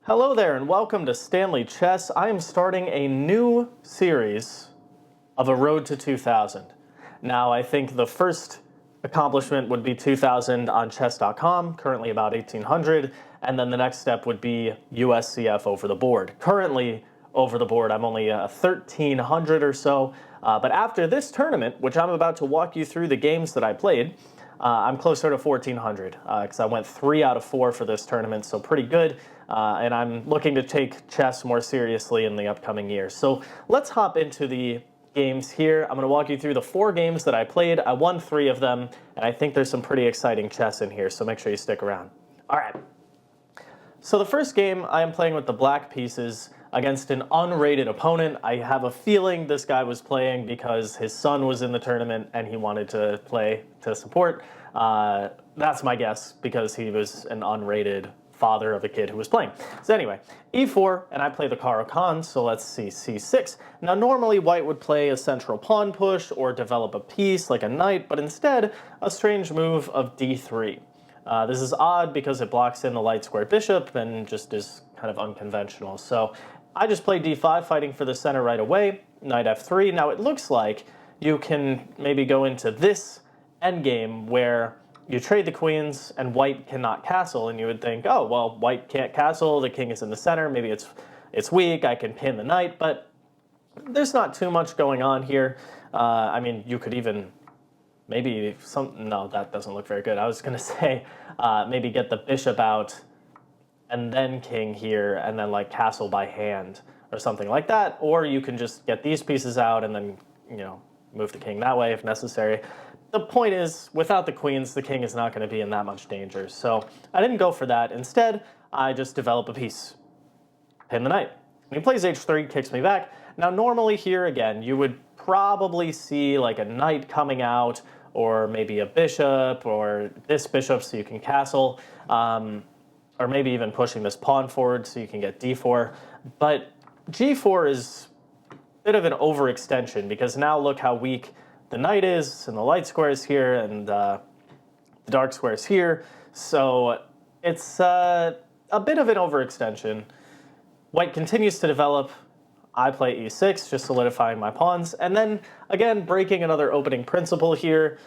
Hello there and welcome to Stanley Chess. I am starting a new series of A Road to 2000. Now I think the first accomplishment would be 2000 on chess.com, currently about 1800, and then the next step would be USCF over the board. Currently over the board I'm only 1300 or so, but after this tournament, which I'm about to walk you through the games that I played, I'm closer to 1400 because I went 3 out of 4 for this tournament, so pretty good. And I'm looking to take chess more seriously in the upcoming years. So let's hop into the games here. I'm going to walk you through the 4 games that I played. I won 3 of them, and I think there's some pretty exciting chess in here, so make sure you stick around. All right. So the first game, I am playing with the black pieces against an unrated opponent. I have a feeling this guy was playing because his son was in the tournament and he wanted to play to support. That's my guess because he was an unrated father of a kid who was playing. So anyway, e4, and I play the Caro-Kann, so let's see c6. Now normally white would play a central pawn push or develop a piece like a knight, but instead a strange move of d3. This is odd because it blocks in the light square bishop and just is kind of unconventional. So I just play d5, fighting for the center right away, knight f3. Now it looks like you can maybe go into this endgame where you trade the queens and white cannot castle, and you would think, oh, well, white can't castle, the king is in the center, maybe it's weak, I can pin the knight, but there's not too much going on here. I mean, you could even maybe no, that doesn't look very good. I was gonna say maybe get the bishop out and then king here and then like castle by hand or something like that, or you can just get these pieces out and then, you know, move the king that way if necessary. The point is, without the queens, the king is not going to be in that much danger. So I didn't go for that. Instead, I just develop a piece. Pin the knight. When he plays h3, kicks me back. Now normally here again, you would probably see like a knight coming out, or maybe a bishop, or this bishop so you can castle, or maybe even pushing this pawn forward so you can get d4. But g4 is a bit of an overextension because now look how weak the knight is, and the light square is here, and the dark square is here. So it's a bit of an overextension. White continues to develop. I play e6, just solidifying my pawns. And then, again, breaking another opening principle here,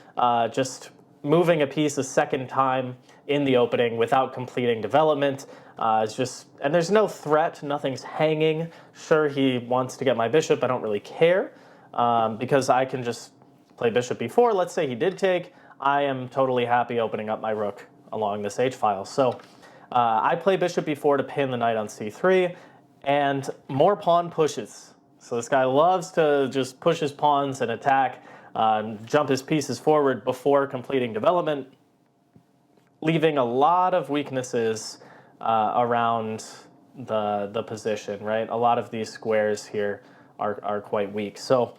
just moving a piece a second time in the opening without completing development. And there's no threat, nothing's hanging. Sure, he wants to get my bishop, I don't really care, because I can just play bishop b4. Let's say he did take. I am totally happy opening up my rook along this h-file. So I play bishop b4 to pin the knight on c3, and more pawn pushes. So this guy loves to just push his pawns and attack, jump his pieces forward before completing development, leaving a lot of weaknesses around the position, right? A lot of these squares here are quite weak. So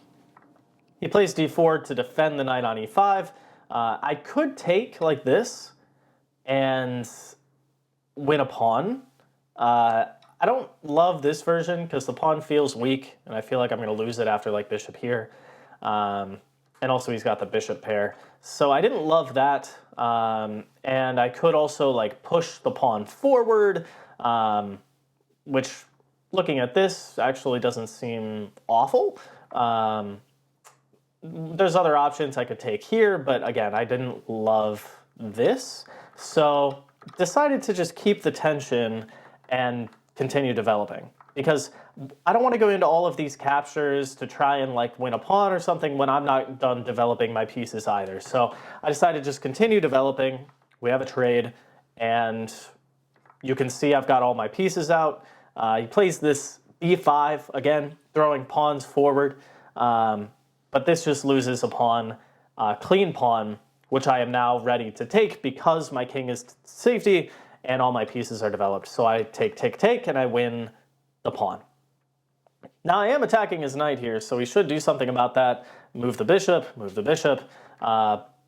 he plays d4 to defend the knight on e5. I could take like this and win a pawn. I don't love this version because the pawn feels weak, and I feel like I'm going to lose it after like bishop here. And also he's got the bishop pair. So I didn't love that. And I could also like push the pawn forward, which looking at this actually doesn't seem awful. There's other options I could take here, but again, I didn't love this. So decided to just keep the tension and continue developing, because I don't want to go into all of these captures to try and like win a pawn or something when I'm not done developing my pieces either. So I decided to just continue developing. We have a trade, and you can see I've got all my pieces out. He plays this e5, again, throwing pawns forward. But this just loses a pawn, clean pawn, which I am now ready to take because my king is safety and all my pieces are developed. So I take, and I win the pawn. Now I am attacking his knight here, so he should do something about that. Move the bishop,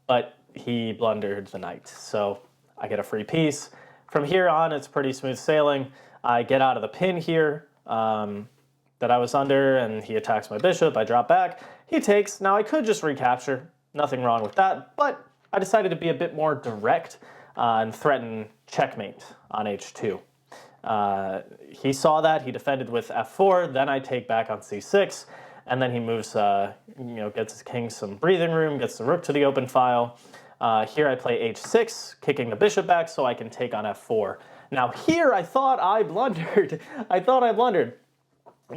but he blundered the knight. So I get a free piece. From here on, it's pretty smooth sailing. I get out of the pin here that I was under, and he attacks my bishop. I drop back. He takes. Now I could just recapture. Nothing wrong with that, but I decided to be a bit more direct and threaten checkmate on h2. He saw that, he defended with f4, then I take back on c6, and then he moves, gets his king some breathing room, gets the rook to the open file. Here I play h6, kicking the bishop back so I can take on f4. Now here I thought I blundered. I thought I blundered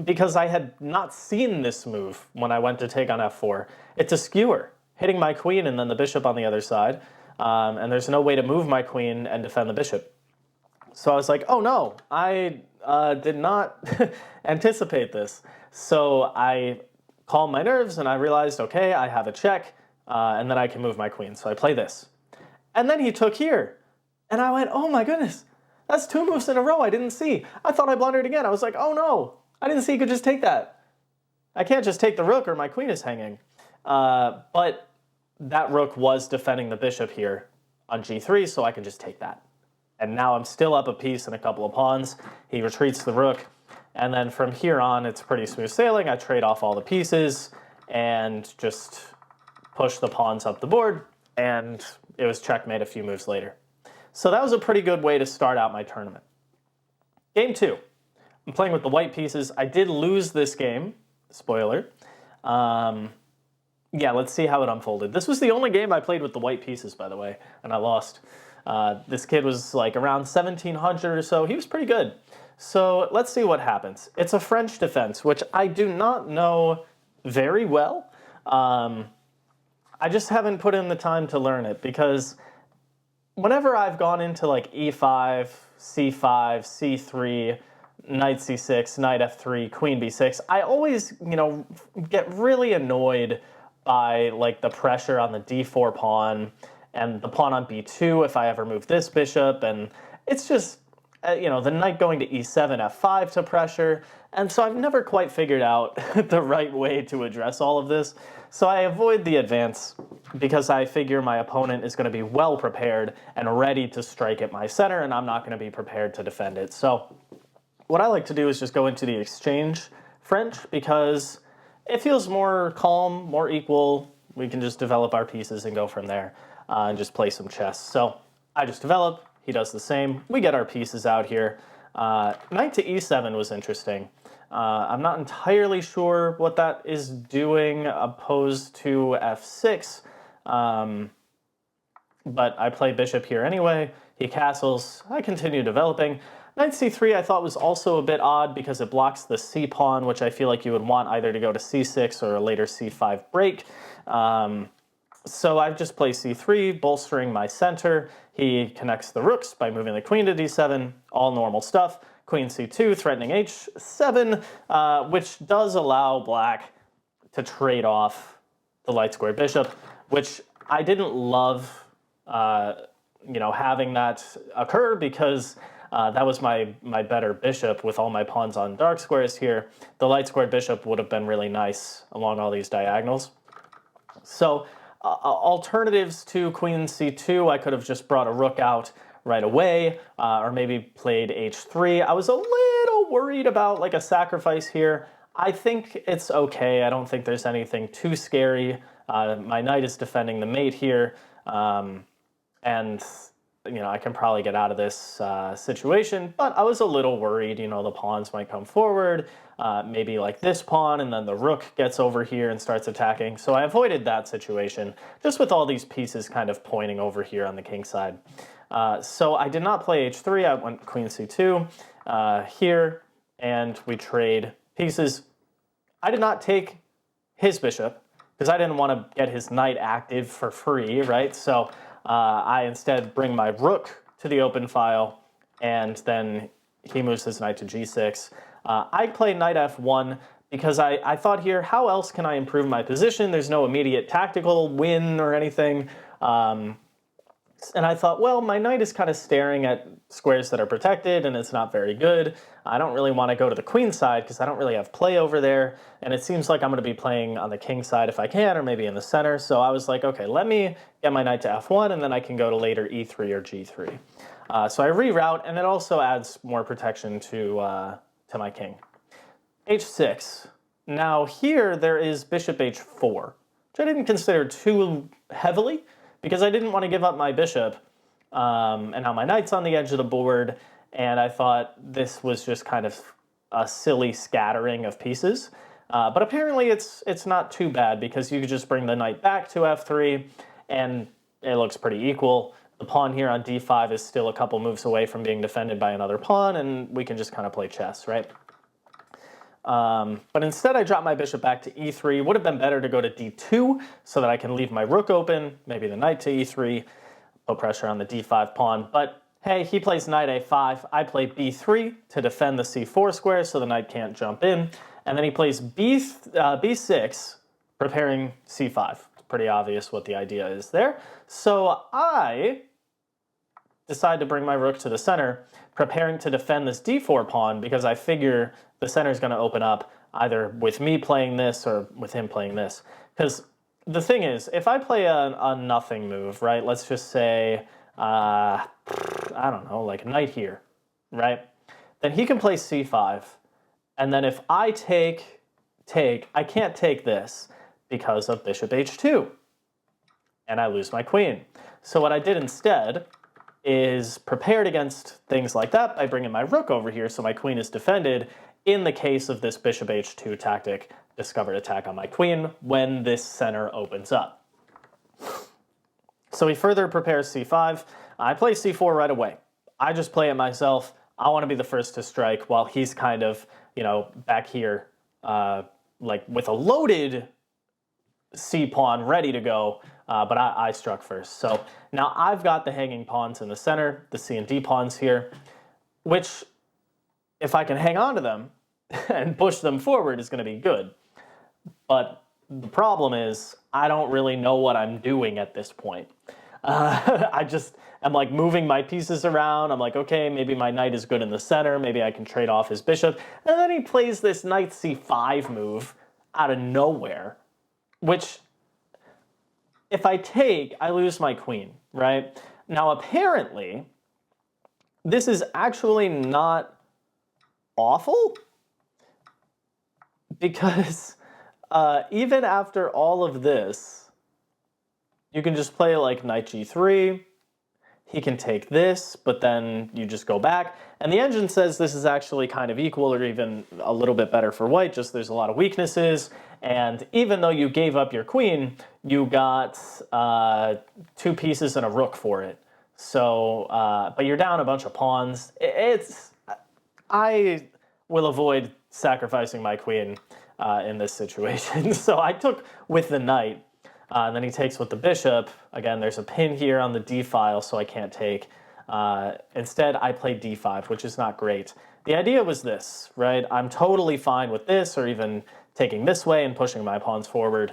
because I had not seen this move when I went to take on f4. It's a skewer, hitting my queen and then the bishop on the other side. And there's no way to move my queen and defend the bishop. So I was like, oh no, I did not anticipate this. So I calmed my nerves and I realized, okay, I have a check, and then I can move my queen. So I play this. And then he took here. And I went, oh my goodness, that's 2 moves in a row I didn't see. I thought I blundered again. I was like, oh no, I didn't see you could just take that. I can't just take the rook or my queen is hanging. But that rook was defending the bishop here on g3, so I can just take that. And now I'm still up a piece and a couple of pawns. He retreats the rook. And then from here on, it's pretty smooth sailing. I trade off all the pieces and just push the pawns up the board. And it was checkmate a few moves later. So that was a pretty good way to start out my tournament. Game 2. I'm playing with the white pieces. I did lose this game. Spoiler. Yeah, let's see how it unfolded. This was the only game I played with the white pieces, by the way, and I lost. This kid was like around 1700 or so. He was pretty good. So let's see what happens. It's a French defense, which I do not know very well. I just haven't put in the time to learn it because whenever I've gone into like e5, c5, c3, knight c6, knight f3, queen b6, I always, get really annoyed by like the pressure on the d4 pawn and the pawn on b2 if I ever move this bishop, and it's just, the knight going to e7, f5 to pressure, and so I've never quite figured out the right way to address all of this. So I avoid the advance because I figure my opponent is going to be well prepared and ready to strike at my center, and I'm not going to be prepared to defend it. So what I like to do is just go into the exchange French because it feels more calm, more equal. We can just develop our pieces and go from there and just play some chess. So I just develop, he does the same. We get our pieces out here. Knight to e7 was interesting. I'm not entirely sure what that is doing opposed to f6, but I play bishop here anyway. He castles, I continue developing. Knight c3 I thought was also a bit odd because it blocks the c pawn, which I feel like you would want either to go to c6 or a later c5 break. So I just play c3, bolstering my center. He connects the rooks by moving the queen to d7, all normal stuff. Queen c2, threatening h7, which does allow black to trade off the light squared bishop, which I didn't love, having that occur because that was my better bishop with all my pawns on dark squares here. The light squared bishop would have been really nice along all these diagonals. So alternatives to queen c2, I could have just brought a rook out right away, or maybe played h3. I was a little worried about like a sacrifice here. I think it's okay. I don't think there's anything too scary. My knight is defending the mate here, and I can probably get out of this situation, but I was a little worried, the pawns might come forward, maybe like this pawn, and then the rook gets over here and starts attacking. So I avoided that situation, just with all these pieces kind of pointing over here on the king side. So I did not play h3, I went queen c2 here, and we trade pieces. I did not take his bishop, because I didn't want to get his knight active for free, right? So I instead bring my rook to the open file, and then he moves his knight to g6. I play knight f1 because I thought here, how else can I improve my position? There's no immediate tactical win or anything. And I thought, well, my knight is kind of staring at squares that are protected, and it's not very good. I don't really want to go to the queen side because I don't really have play over there, and it seems like I'm going to be playing on the king side if I can, or maybe in the center. So I was like, okay, let me get my knight to f1, and then I can go to later e3 or g3. So I reroute, and it also adds more protection to my king. h6. Now here there is bishop h4, which I didn't consider too heavily, because I didn't want to give up my bishop, and now my knight's on the edge of the board, and I thought this was just kind of a silly scattering of pieces. But apparently it's not too bad, because you could just bring the knight back to f3, and it looks pretty equal. The pawn here on d5 is still a couple moves away from being defended by another pawn, and we can just kind of play chess, right? But instead I dropped my bishop back to e3. Would have been better to go to d2 so that I can leave my rook open, maybe the knight to e3, put pressure on the d5 pawn. But hey, he plays knight a5, I play b3 to defend the c4 square so the knight can't jump in, and then he plays b6, preparing c5. It's pretty obvious what the idea is there. So I decide to bring my rook to the center, preparing to defend this d4 pawn, because I figure the center is going to open up either with me playing this or with him playing this. Because the thing is, if I play a nothing move, right, let's just say, I don't know, like knight here, right, then he can play c5, and then if I take, I can't take this because of bishop h2, and I lose my queen. So what I did instead is prepared against things like that by bringing my rook over here so my queen is defended in the case of this bishop h2 tactic, discovered attack on my queen, when this center opens up. So he further prepares c5. I play c4 right away. I just play it myself. I want to be the first to strike while he's kind of, you know, back here, like with a loaded c-pawn ready to go, but I struck first. So now I've got the hanging pawns in the center, the c and d pawns here, which, if I can hang on to them and push them forward, is going to be good. But the problem is, I don't really know what I'm doing at this point. I'm like moving my pieces around. I'm like, okay, maybe my knight is good in the center. Maybe I can trade off his bishop. And then he plays this knight c5 move out of nowhere, which, if I take, I lose my queen, right? Now, apparently, this is actually not awful, because even after all of this, you can just play like knight g3. He can take this, but then you just go back. And the engine says this is actually kind of equal, or even a little bit better for white, just there's a lot of weaknesses. And even though you gave up your queen, you got 2 pieces and a rook for it. So, but you're down a bunch of pawns. I will avoid sacrificing my queen in this situation. So I took with the knight, and then he takes with the bishop. Again, there's a pin here on the d file, so I can't take. Instead, I played d5, which is not great. The idea was this, right? I'm totally fine with this, or even taking this way and pushing my pawns forward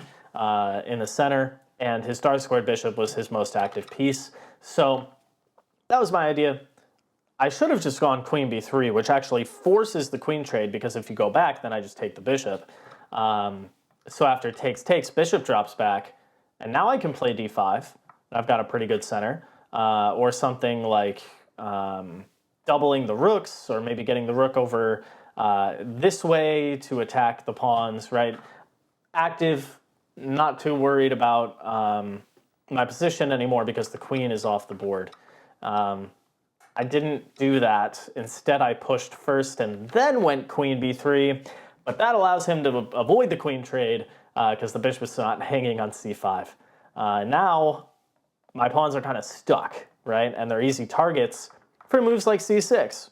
in the center, and his star-squared bishop was his most active piece. So that was my idea. I should have just gone queen b3, which actually forces the queen trade, because if you go back, then I just take the bishop. So after takes, bishop drops back, and now I can play d5, and I've got a pretty good center, or something like doubling the rooks, or maybe getting the rook over this way to attack the pawns, right? Active, not too worried about my position anymore because the queen is off the board. I didn't do that. Instead, I pushed first and then went queen b3, but that allows him to avoid the queen trade because the bishop is not hanging on c5. Now, my pawns are kind of stuck, right? And they're easy targets for moves like c6,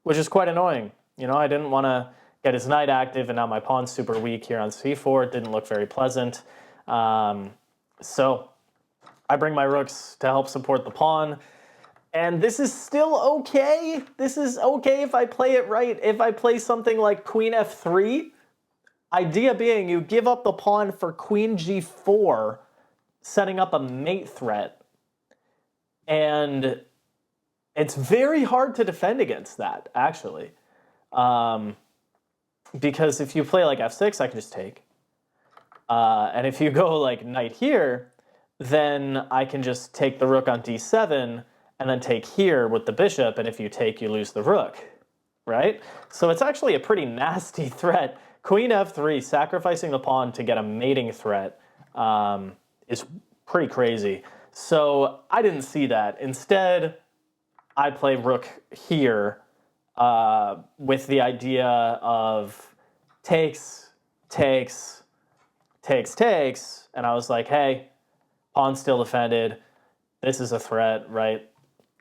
which is quite annoying. You know, I didn't want to get his knight active, and now my pawn's super weak here on c4. It didn't look very pleasant. So I bring my rooks to help support the pawn. And this is still okay. This is okay if I play it right. If I play something like queen f3, idea being you give up the pawn for queen g4, setting up a mate threat. And it's very hard to defend against that, actually. Because if you play like f6, I can just take. And if you go like knight here, then I can just take the rook on d7, and then take here with the bishop, and if you take, you lose the rook, right? So it's actually a pretty nasty threat. Queen f3, sacrificing the pawn to get a mating threat, is pretty crazy. So I didn't see that. Instead, I play rook here with the idea of takes, takes, takes, and I was like, hey, pawn's still defended. This is a threat, right?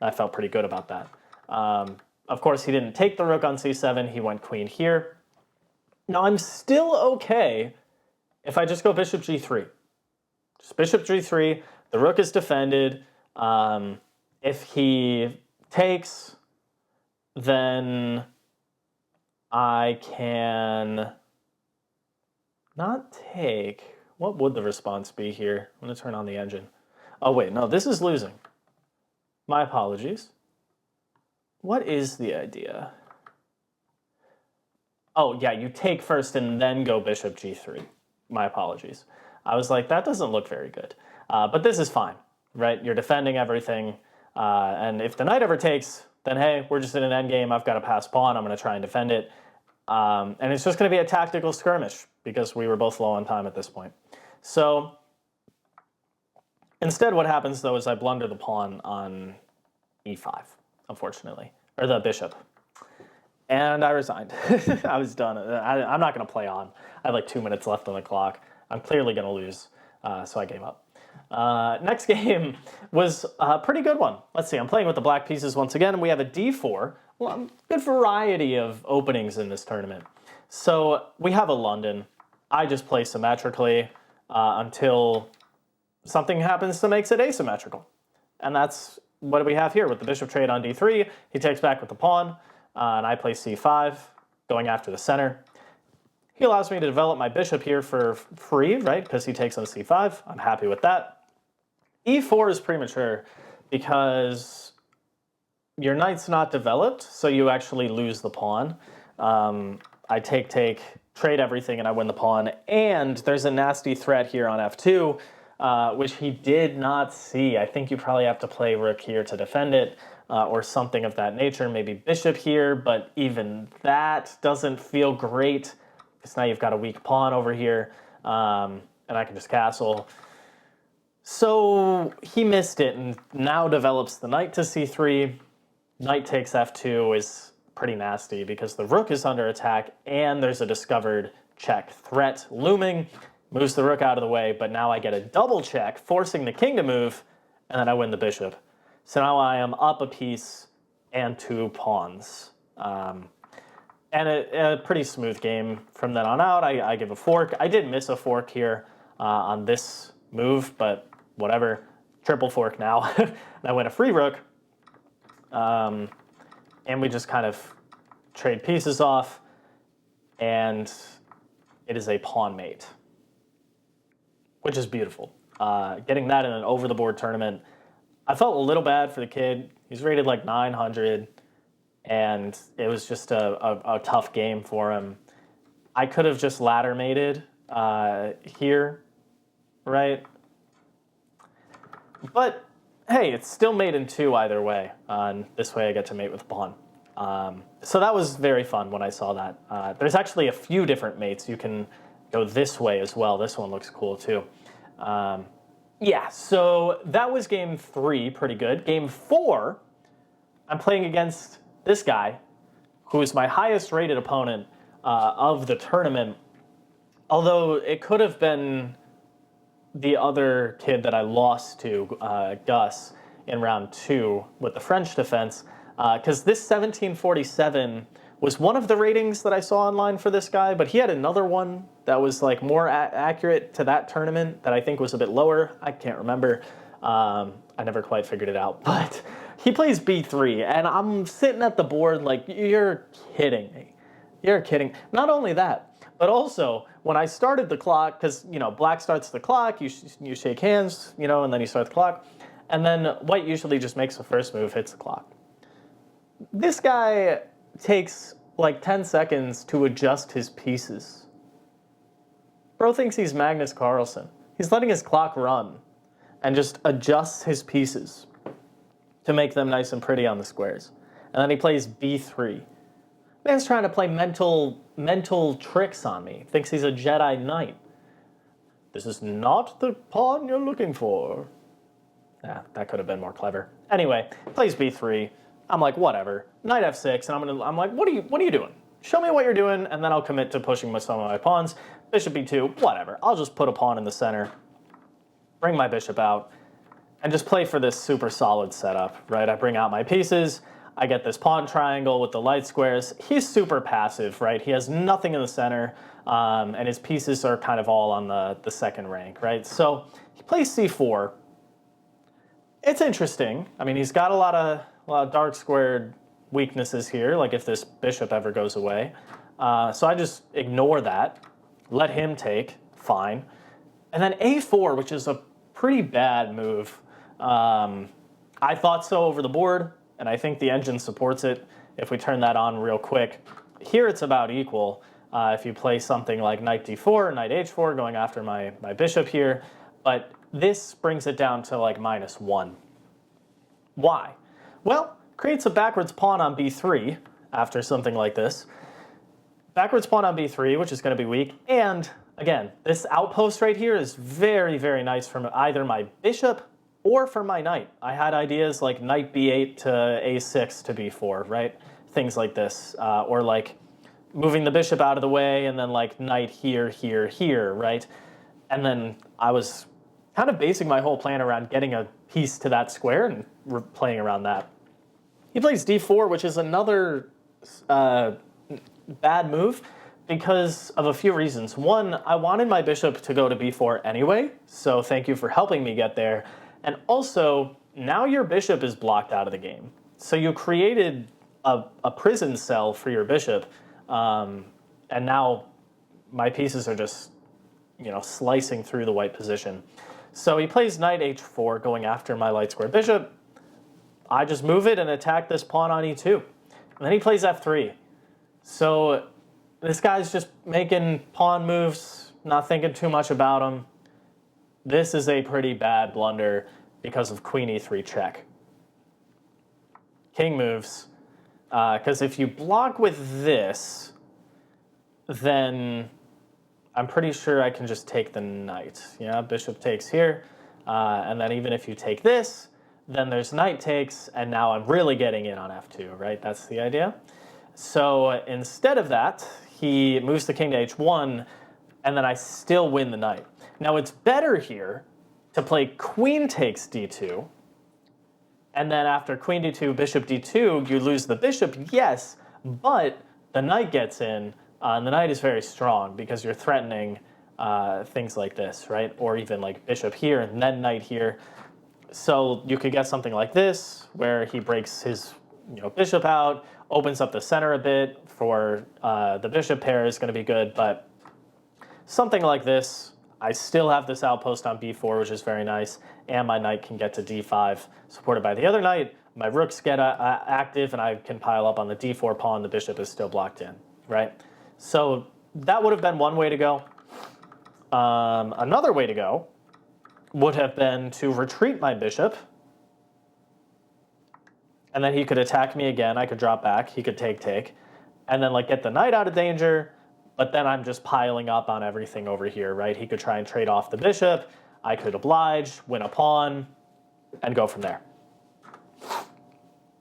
I felt pretty good about that. Of course, he didn't take the rook on c7. He went queen here. Now, I'm still okay if I just go bishop g3. Just bishop g3. The rook is defended. If he takes, then I can not take. What would the response be here? I'm going to turn on the engine. Oh, wait, no, this is losing. My apologies. What is the idea? Oh, yeah, you take first and then go bishop g3. My apologies. I was like, that doesn't look very good. But this is fine, right? You're defending everything. And if the knight ever takes, then hey, we're just in an endgame. I've got to pass pawn. I'm going to try and defend it. And it's just going to be a tactical skirmish because we were both low on time at this point. So instead what happens, though, is I blunder the pawn on e5, unfortunately, or the bishop. And I resigned. I was done. I'm not going to play on. I had like 2 minutes left on the clock. I'm clearly going to lose, so I gave up. Next game was a pretty good one. Let's see, I'm playing with the black pieces once again, and we have a d4. Well, good variety of openings in this tournament. So we have a London. I just play symmetrically until something happens that makes it asymmetrical. And that's what we have here with the bishop trade on d3. He takes back with the pawn, and I play c5, going after the center. He allows me to develop my bishop here for free, right, because he takes on c5. I'm happy with that. e4 is premature because your knight's not developed, so you actually lose the pawn. I take, trade everything, and I win the pawn. And there's a nasty threat here on f2, which he did not see. I think you probably have to play rook here to defend it, or something of that nature. Maybe bishop here, but even that doesn't feel great, because now you've got a weak pawn over here, and I can just castle. So he missed it and now develops the knight to c3. Knight takes f2 is pretty nasty because the rook is under attack and there's a discovered check threat looming. Moves the rook out of the way, but now I get a double check, forcing the king to move, and then I win the bishop. So now I am up a piece and 2 pawns. And a pretty smooth game from then on out. I give a fork. I did miss a fork here on this move, but whatever. Triple fork now. And I win a free rook. And we just kind of trade pieces off. And it is a pawn mate, which is beautiful. Getting that in an over-the-board tournament. I felt a little bad for the kid. He's rated like 900. And it was just a tough game for him. I could have just ladder mated here, right? But hey, it's still mate in 2 either way. And this way I get to mate with the pawn. So that was very fun when I saw that. There's actually a few different mates. You can go this way as well. This one looks cool too. Yeah, so that was game 3, pretty good. Game 4, I'm playing against this guy, who is my highest rated opponent of the tournament, although it could have been the other kid that I lost to, Gus, in round 2 with the French defense, because this 1747 was one of the ratings that I saw online for this guy, but he had another one that was like more accurate to that tournament that I think was a bit lower. I can't remember. I never quite figured it out, but he plays b3, and I'm sitting at the board like, you're kidding me. You're kidding. Not only that, but also when I started the clock, because, you know, black starts the clock, you shake hands, you know, and then you start the clock, and then white usually just makes the first move, hits the clock. This guy takes like 10 seconds to adjust his pieces. Bro thinks he's Magnus Carlsen. He's letting his clock run and just adjusts his pieces to make them nice and pretty on the squares. And then he plays b3. Man's trying to play mental tricks on me. Thinks he's a Jedi Knight. This is not the pawn you're looking for. That could have been more clever. Anyway, plays b3. I'm like, whatever. Knight f6, and I'm like, what are you doing? Show me what you're doing, and then I'll commit to pushing some of my pawns. Bishop b2, whatever. I'll just put a pawn in the center, bring my bishop out, and just play for this super solid setup, right? I bring out my pieces, I get this pawn triangle with the light squares. He's super passive, right? He has nothing in the center, and his pieces are kind of all on the second rank, right? So he plays c4. It's interesting. I mean, he's got a lot of dark squared weaknesses here, like if this bishop ever goes away. So I just ignore that, let him take, fine. And then a4, which is a pretty bad move. I thought so over the board, and I think the engine supports it if we turn that on real quick. Here it's about equal if you play something like knight d4, knight h4, going after my bishop here. But this brings it down to like -1. Why? Well, creates a backwards pawn on b3 after something like this. Backwards pawn on b3, which is going to be weak. And again, this outpost right here is very, very nice from either my bishop or for my knight. I had ideas like knight b8 to a6 to b4, right? Things like this. Or like moving the bishop out of the way and then like knight here, here, here, right? And then I was kind of basing my whole plan around getting a piece to that square and playing around that. He plays d4, which is another bad move because of a few reasons. One, I wanted my bishop to go to b4 anyway, so thank you for helping me get there. And also, now your bishop is blocked out of the game. So you created a prison cell for your bishop, and now my pieces are just, slicing through the white position. So he plays knight h4, going after my light square bishop. I just move it and attack this pawn on e2. And then he plays f3. So this guy's just making pawn moves, not thinking too much about them. This is a pretty bad blunder because of queen e3 check. King moves, because if you block with this, then I'm pretty sure I can just take the knight. Yeah, bishop takes here, and then even if you take this, then there's knight takes, and now I'm really getting in on f2, right? That's the idea. So instead of that, he moves the king to h1, and then I still win the knight. Now it's better here to play queen takes d2, and then after queen d2, bishop d2, you lose the bishop, yes, but the knight gets in, and the knight is very strong because you're threatening things like this, right? Or even like bishop here and then knight here. So you could get something like this, where he breaks his bishop out, opens up the center a bit for the bishop pair is going to be good, but something like this, I still have this outpost on b4, which is very nice, and my knight can get to d5, supported by the other knight. My rooks get active, and I can pile up on the d4 pawn. The bishop is still blocked in, right? So that would have been one way to go. Another way to go would have been to retreat my bishop, and then he could attack me again. I could drop back. He could take, and then like get the knight out of danger. But then I'm just piling up on everything over here, right? He could try and trade off the bishop. I could oblige, win a pawn, and go from there.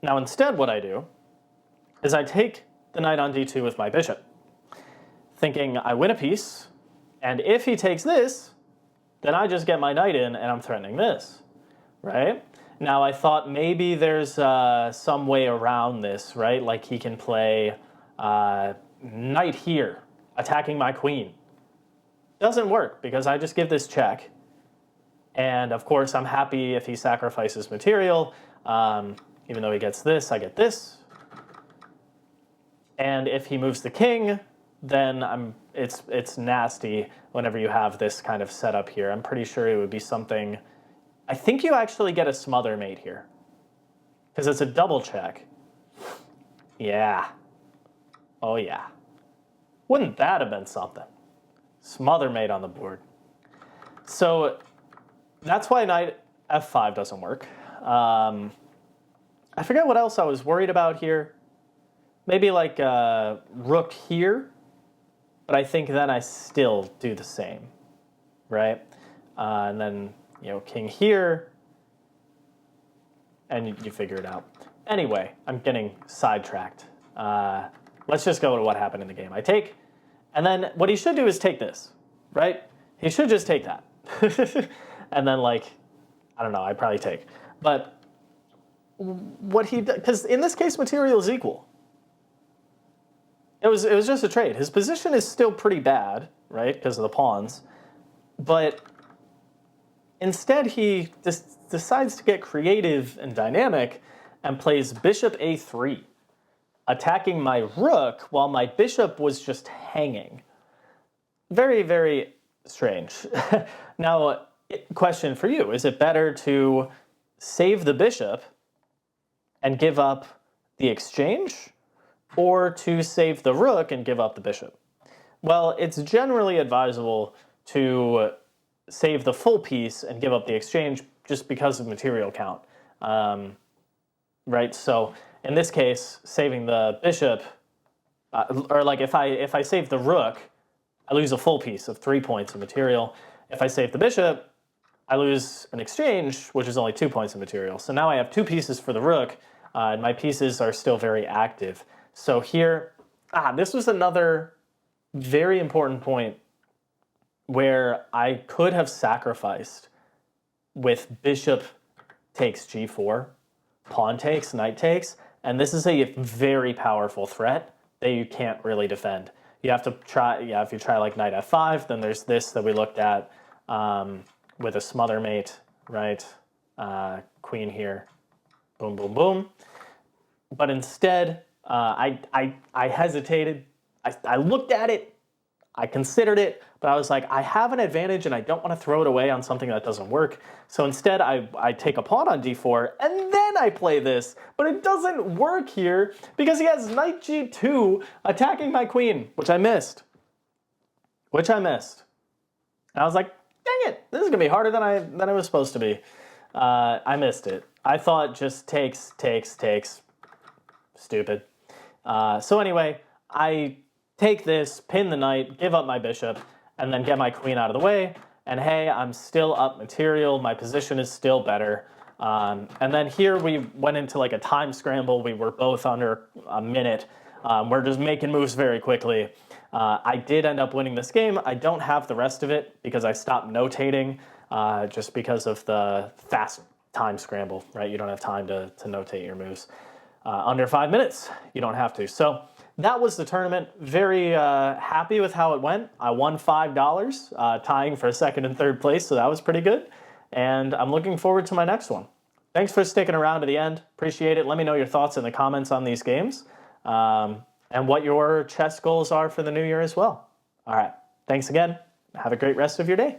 Now instead what I do is I take the knight on d2 with my bishop, thinking I win a piece, and if he takes this, then I just get my knight in and I'm threatening this, right? Now I thought maybe there's some way around this, right? Like he can play knight here, attacking my queen. Doesn't work because I just give this check. And of course I'm happy if he sacrifices material. Even though he gets this, I get this. And if he moves the king, then it's nasty whenever you have this kind of setup here. I'm pretty sure it would be something. I think you actually get a smother mate here, because it's a double check. Yeah. Oh yeah. Wouldn't that have been something? Smother mate on the board. So that's why knight f5 doesn't work. I forget what else I was worried about here. Maybe like rook here, but I think then I still do the same, right? And then king here, and you figure it out. Anyway, I'm getting sidetracked. Let's just go to what happened in the game. I take, and then what he should do is take this, right? He should just take that. And then, like, I don't know, I'd probably take. But what he does, because in this case, material is equal. It was just a trade. His position is still pretty bad, right, because of the pawns. But instead, he decides to get creative and dynamic and plays bishop a3, attacking my rook while my bishop was just hanging. Very, very strange. Now, question for you. Is it better to save the bishop and give up the exchange, or to save the rook and give up the bishop? Well, it's generally advisable to save the full piece and give up the exchange just because of material count. Right? So in this case, saving the bishop, or like if I save the rook, I lose a full piece of 3 points of material. If I save the bishop, I lose an exchange, which is only 2 points of material. So now I have 2 pieces for the rook, and my pieces are still very active. So here, this was another very important point where I could have sacrificed with bishop takes g4, pawn takes, knight takes, and this is a very powerful threat that you can't really defend. You have to try, if you try like knight f5, then there's this that we looked at with a smother mate, right? Queen here, boom, boom, boom. But instead, I hesitated. I looked at it, I considered it, but I was like, I have an advantage and I don't want to throw it away on something that doesn't work. So instead, I take a pawn on d4, and then I play this. But it doesn't work here because he has knight g2 attacking my queen, which I missed. And I was like, dang it, this is going to be harder than it was supposed to be. I missed it. I thought just takes. Stupid. So anyway, I take this, pin the knight, give up my bishop, and then get my queen out of the way. And hey, I'm still up material. My position is still better. And then here we went into like a time scramble. We were both under a minute. We're just making moves very quickly. I did end up winning this game. I don't have the rest of it because I stopped notating just because of the fast time scramble, right? You don't have time to notate your moves. Under 5 minutes, you don't have to. So that was the tournament. Very happy with how it went. I won $5, tying for second and third place, so that was pretty good. And I'm looking forward to my next one. Thanks for sticking around to the end. Appreciate it. Let me know your thoughts in the comments on these games and what your chess goals are for the new year as well. All right. Thanks again. Have a great rest of your day.